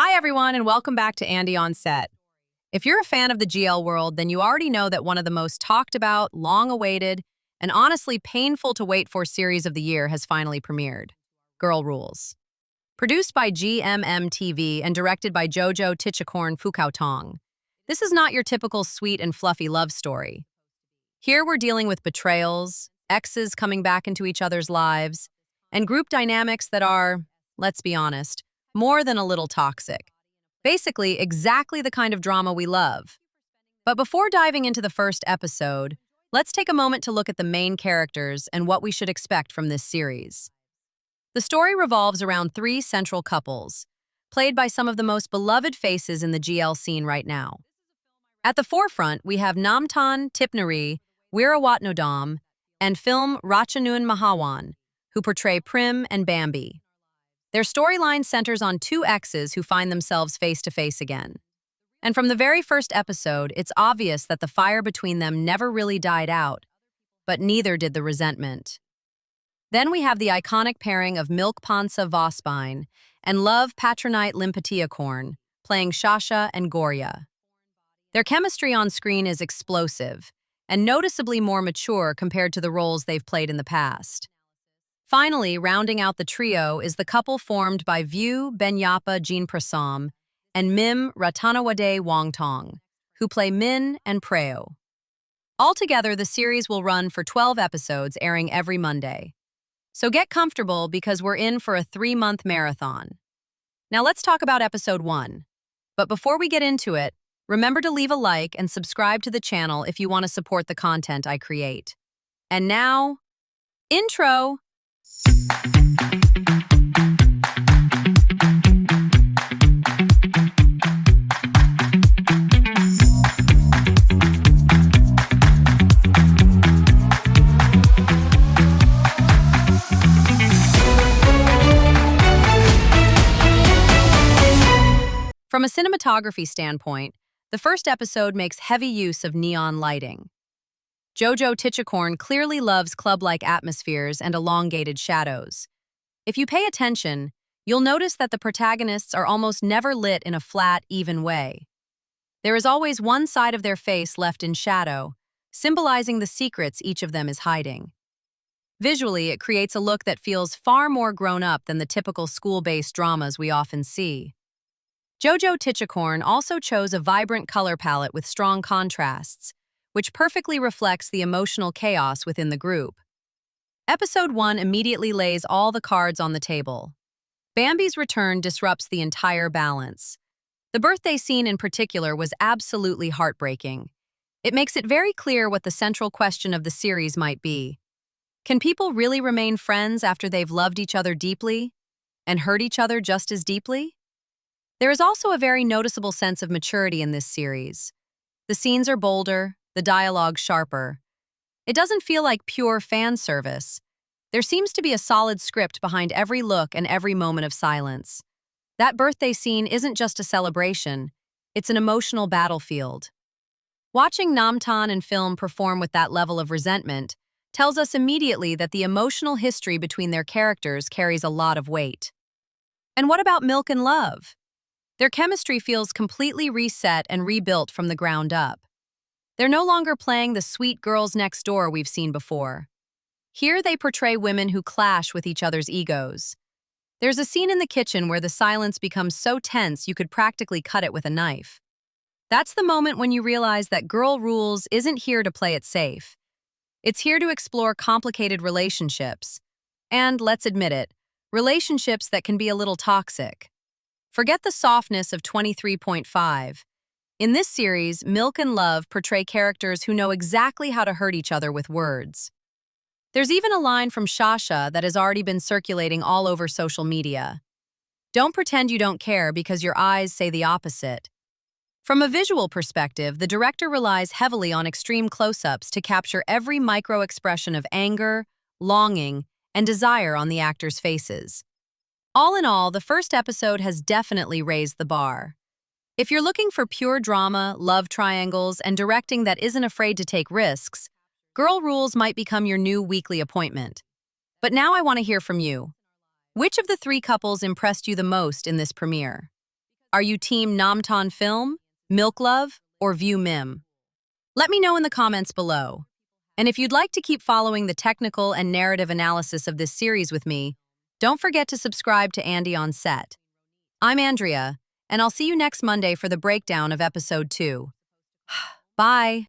Hi, everyone, and welcome back to Andy on Set. If you're a fan of the GL world, then you already know that one of the most talked about, long-awaited, and honestly painful to wait for series of the year has finally premiered. Girl Rules. Produced by GMMTV and directed by Jojo Tichakorn Fukautong. This is not your typical sweet and fluffy love story. Here we're dealing with betrayals, exes coming back into each other's lives, and group dynamics that are, let's be honest, more than a little toxic. Basically, exactly the kind of drama we love. But before diving into the first episode, let's take a moment to look at the main characters and what we should expect from this series. The story revolves around three central couples, played by some of the most beloved faces in the GL scene right now. At the forefront, we have NamtanFilm, Wirawatnodam, and film Ratchanun Mahawan, who portray Prim and Bambi. Their storyline centers on two exes who find themselves face-to-face again. And from the very first episode, it's obvious that the fire between them never really died out, but neither did the resentment. Then we have the iconic pairing of Milk Pansa Vosbine and Love Patronite Limpatiacorn, playing Shasha and Gorya. Their chemistry on screen is explosive, and noticeably more mature compared to the roles they've played in the past. Finally, rounding out the trio is the couple formed by View Benyapa Jeanprasam and Mim Ratanawade Wongtong, who play Min and Preo. Altogether, the series will run for 12 episodes, airing every Monday. So get comfortable because we're in for a 3-month marathon. Now let's talk about episode 1. But before we get into it, remember to leave a like and subscribe to the channel if you want to support the content I create. And now, intro! From a cinematography standpoint, the first episode makes heavy use of neon lighting. Jojo Tichakorn clearly loves club-like atmospheres and elongated shadows. If you pay attention, you'll notice that the protagonists are almost never lit in a flat, even way. There is always one side of their face left in shadow, symbolizing the secrets each of them is hiding. Visually, it creates a look that feels far more grown-up than the typical school-based dramas we often see. Jojo Tichakorn also chose a vibrant color palette with strong contrasts, which perfectly reflects the emotional chaos within the group. Episode 1 immediately lays all the cards on the table. Bambi's return disrupts the entire balance. The birthday scene in particular was absolutely heartbreaking. It makes it very clear what the central question of the series might be. Can people really remain friends after they've loved each other deeply and hurt each other just as deeply? There is also a very noticeable sense of maturity in this series. The scenes are bolder, the dialogue sharper. It doesn't feel like pure fan service. There seems to be a solid script behind every look and every moment of silence. That birthday scene isn't just a celebration, it's an emotional battlefield. Watching NamtanFilm perform with that level of resentment tells us immediately that the emotional history between their characters carries a lot of weight. And what about MilkLove? Their chemistry feels completely reset and rebuilt from the ground up. They're no longer playing the sweet girls next door we've seen before. Here they portray women who clash with each other's egos. There's a scene in the kitchen where the silence becomes so tense you could practically cut it with a knife. That's the moment when you realize that Girl Rules isn't here to play it safe. It's here to explore complicated relationships. And, let's admit it, relationships that can be a little toxic. Forget the softness of 23.5. In this series, MilkLove portray characters who know exactly how to hurt each other with words. There's even a line from Shasha that has already been circulating all over social media. Don't pretend you don't care because your eyes say the opposite. From a visual perspective, the director relies heavily on extreme close-ups to capture every micro-expression of anger, longing, and desire on the actors' faces. All in all, the first episode has definitely raised the bar. If you're looking for pure drama, love triangles, and directing that isn't afraid to take risks, Girl Rules might become your new weekly appointment. But now I want to hear from you. Which of the three couples impressed you the most in this premiere? Are you team NamtanFilm, MilkLove, or View Mim? Let me know in the comments below. And if you'd like to keep following the technical and narrative analysis of this series with me, don't forget to subscribe to Andy on Set. I'm Andrea, and I'll see you next Monday for the breakdown of episode 2. Bye!